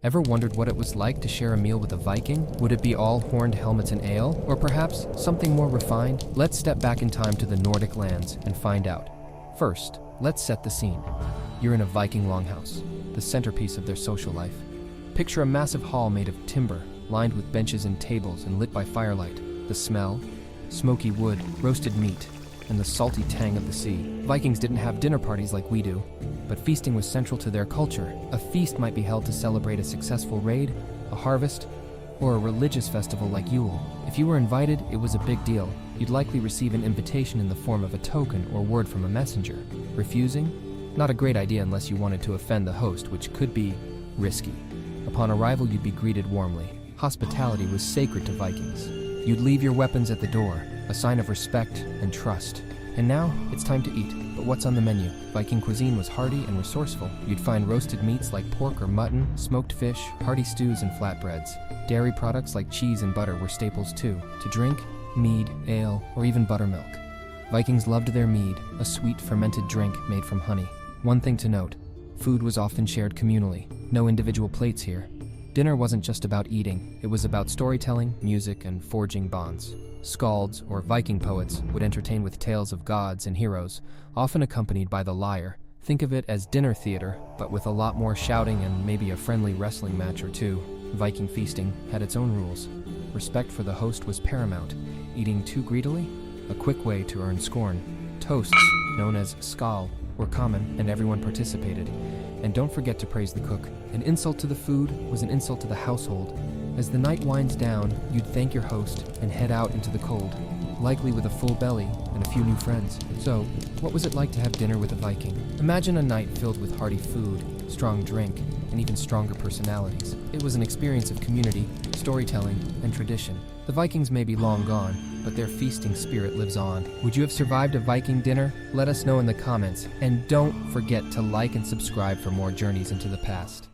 Ever wondered what it was like to share a meal with a Viking? Would it be all horned helmets and ale? Or perhaps something more refined? Let's step back in time to the Nordic lands and find out. First, let's set the scene. You're in a Viking longhouse, the centerpiece of their social life. Picture a massive hall made of timber, lined with benches and tables and lit by firelight. The smell, smoky wood, roasted meat, and the salty tang of the sea. Vikings didn't have dinner parties like we do, but feasting was central to their culture. A feast might be held to celebrate a successful raid, a harvest, or a religious festival like Yule. If you were invited, it was a big deal. You'd likely receive an invitation in the form of a token or word from a messenger. Refusing? Not a great idea unless you wanted to offend the host, which could be risky. Upon arrival, you'd be greeted warmly. Hospitality was sacred to Vikings. You'd leave your weapons at the door, a sign of respect and trust. And now, it's time to eat. But what's on the menu? Viking cuisine was hearty and resourceful. You'd find roasted meats like pork or mutton, smoked fish, hearty stews, and flatbreads. Dairy products like cheese and butter were staples too. To drink, mead, ale, or even buttermilk. Vikings loved their mead, a sweet fermented drink made from honey. One thing to note, food was often shared communally. No individual plates here. Dinner wasn't just about eating, it was about storytelling, music, and forging bonds. Skalds, or Viking poets, would entertain with tales of gods and heroes, often accompanied by the lyre. Think of it as dinner theater, but with a lot more shouting and maybe a friendly wrestling match or two. Viking feasting had its own rules. Respect for the host was paramount. Eating too greedily? A quick way to earn scorn. Toasts, known as skål, were common and everyone participated. And don't forget to praise the cook. An insult to the food was an insult to the household. As the night winds down, you'd thank your host and head out into the cold, likely with a full belly and a few new friends. So, what was it like to have dinner with a Viking? Imagine a night filled with hearty food, strong drink, and even stronger personalities. It was an experience of community, storytelling, and tradition. The Vikings may be long gone, but their feasting spirit lives on. Would you have survived a Viking dinner? Let us know in the comments, and don't forget to like and subscribe for more journeys into the past.